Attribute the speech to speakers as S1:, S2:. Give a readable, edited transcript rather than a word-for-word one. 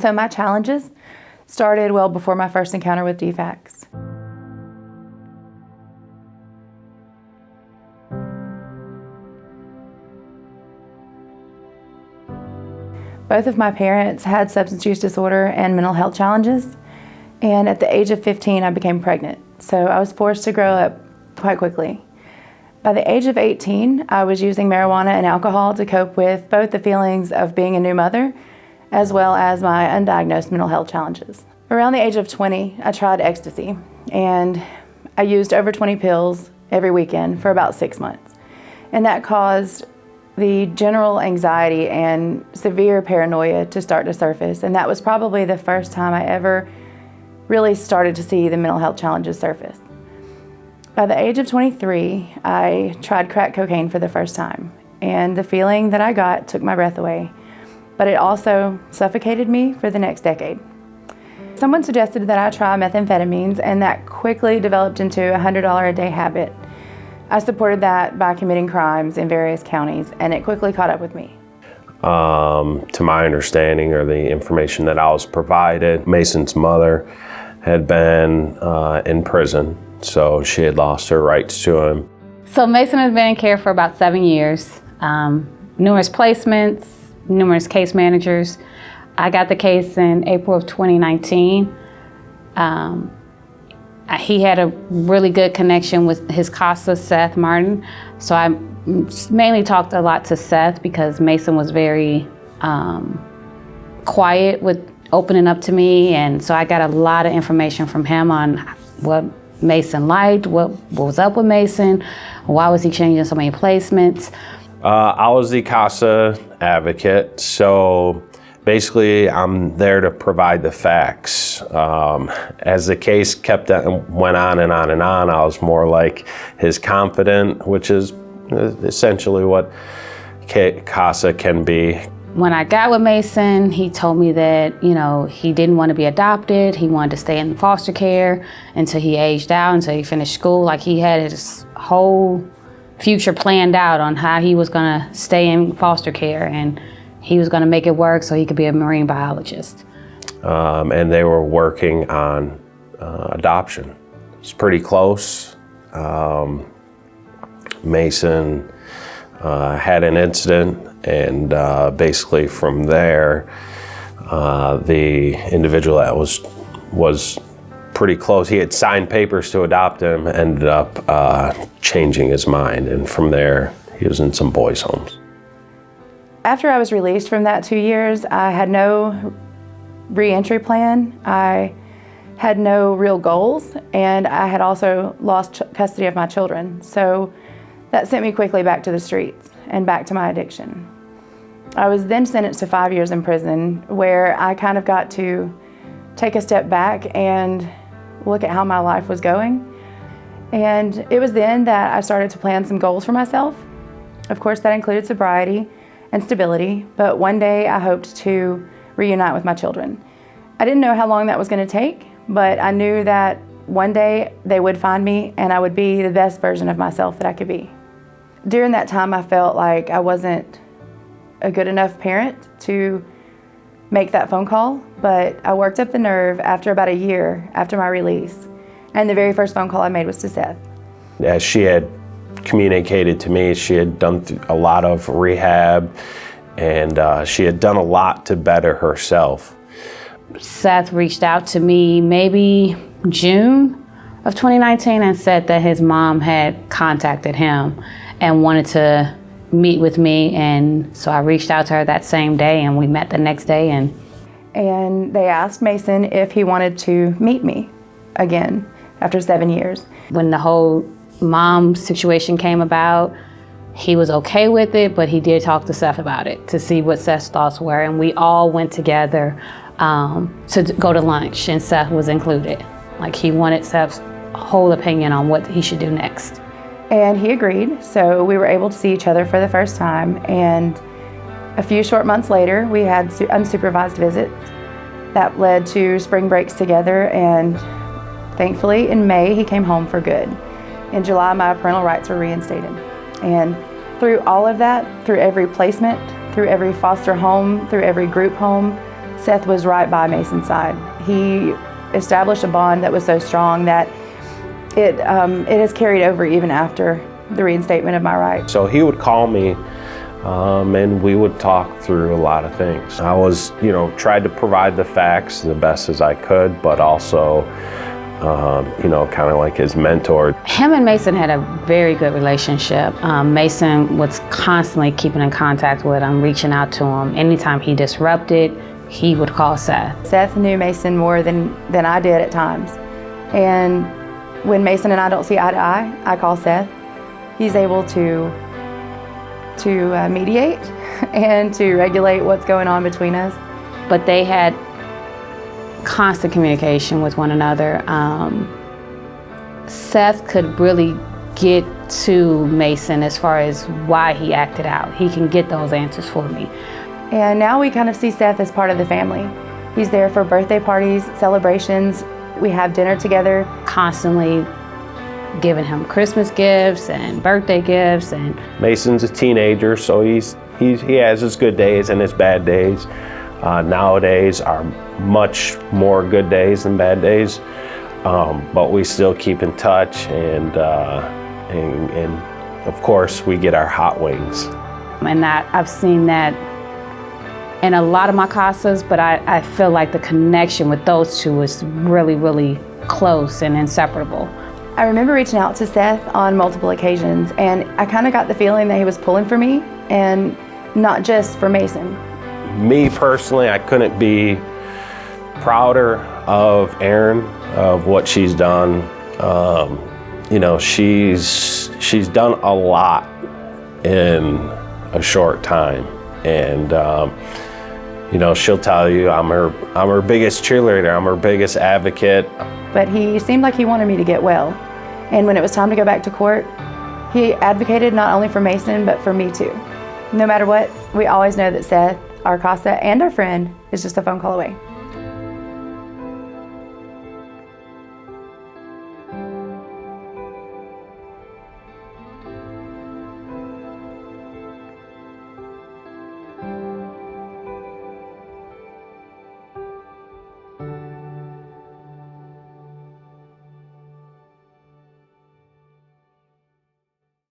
S1: So my challenges started well before my first encounter with DFACS. Both of my parents had substance use disorder and mental health challenges, and at the age of 15 I became pregnant, so I was forced to grow up quite quickly. By the age of 18, I was using marijuana and alcohol to cope with both the feelings of being a new mother as well as my undiagnosed mental health challenges. Around the age of 20, I tried ecstasy, and I used over 20 pills every weekend for about 6 months. And that caused the general anxiety and severe paranoia to start to surface, and that was probably the first time I ever really started to see the mental health challenges surface. By the age of 23, I tried crack cocaine for the first time, and the feeling that I got took my breath away, but it also suffocated me for the next decade. Someone suggested that I try methamphetamines, and that quickly developed into a $100 a day habit. I supported that by committing crimes in various counties, and it quickly caught up with me.
S2: To my understanding, or the information that I was provided, Mason's mother had been in prison, so she had lost her rights to him.
S3: So Mason has been in care for about 7 years. Numerous placements, numerous case managers. I got the case in April of 2019. He had a really good connection with his CASA, Seth Martin. So I mainly talked a lot to Seth because Mason was very quiet with opening up to me. And so I got a lot of information from him on what Mason liked, what was up with Mason, why was he changing so many placements.
S2: I was the CASA advocate, so basically I'm there to provide the facts. As the case went on and on and on, I was more like his confidant, which is essentially what CASA can be.
S3: When I got with Mason, he told me that, he didn't want to be adopted. He wanted to stay in foster care until he aged out, until he finished school. Like, he had his whole future planned out on how he was going to stay in foster care, and he was going to make it work so he could be a marine biologist.
S2: And they were working on adoption. It's pretty close. Mason had an incident, and basically from there, the individual that was pretty close, he had signed papers to adopt him, ended up changing his mind, and from there, he was in some boys' homes.
S1: After I was released from that 2 years, I had no re-entry plan. I had no real goals, and I had also lost custody of my children. So that sent me quickly back to the streets and back to my addiction. I was then sentenced to 5 years in prison, where I kind of got to take a step back and look at how my life was going. And it was then that I started to plan some goals for myself. Of course, that included sobriety and stability, but one day I hoped to reunite with my children. I didn't know how long that was going to take, but I knew that one day they would find me and I would be the best version of myself that I could be. During that time, I felt like I wasn't a good enough parent to make that phone call, but I worked up the nerve after about a year after my release, and the very first phone call I made was to Seth.
S2: As she had communicated to me, she had done a lot of rehab, and she had done a lot to better herself.
S3: Seth reached out to me maybe June of 2019 and said that his mom had contacted him and wanted to meet with me, and so I reached out to her that same day, and we met the next day. And
S1: they asked Mason if he wanted to meet me again after 7 years.
S3: When the whole mom situation came about, he was okay with it, but he did talk to Seth about it to see what Seth's thoughts were, and we all went together to go to lunch, and Seth was included. Like, he wanted Seth's whole opinion on what he should do next.
S1: And he agreed, so we were able to see each other for the first time, and a few short months later, we had unsupervised visits that led to spring breaks together, and thankfully in May he came home for good. In July, my parental rights were reinstated. And through all of that, through every placement, through every foster home, through every group home, Seth was right by Mason's side. He established a bond that was so strong that it has carried over even after the reinstatement of my rights.
S2: So he would call me and we would talk through a lot of things. I was, tried to provide the facts the best as I could, but also, kind of like his mentor.
S3: Him and Mason had a very good relationship. Mason was constantly keeping in contact with him, reaching out to him. Anytime he disrupted, he would call Seth.
S1: Seth knew Mason more than I did at times. And when Mason and I don't see eye to eye, I call Seth. He's able to mediate and to regulate what's going on between us.
S3: But they had constant communication with one another. Seth could really get to Mason as far as why he acted out. He can get those answers for me.
S1: And now we kind of see Seth as part of the family. He's there for birthday parties, celebrations. We have dinner together.
S3: Constantly giving him Christmas gifts and birthday gifts. And
S2: Mason's a teenager, so he has his good days and his bad days. Nowadays are much more good days than bad days, but we still keep in touch, and of course we get our hot wings.
S3: And I've seen that in a lot of my CASAs, but I feel like the connection with those two is really, really close and inseparable.
S1: I remember reaching out to Seth on multiple occasions, and I kind of got the feeling that he was pulling for me, and not just for Mason.
S2: Me personally, I couldn't be prouder of Erin, of what she's done. She's done a lot in a short time, and she'll tell you I'm her biggest cheerleader, I'm her biggest advocate.
S1: But he seemed like he wanted me to get well. And when it was time to go back to court, he advocated not only for Mason, but for me too. No matter what, we always know that Seth, our CASA, and our friend is just a phone call away.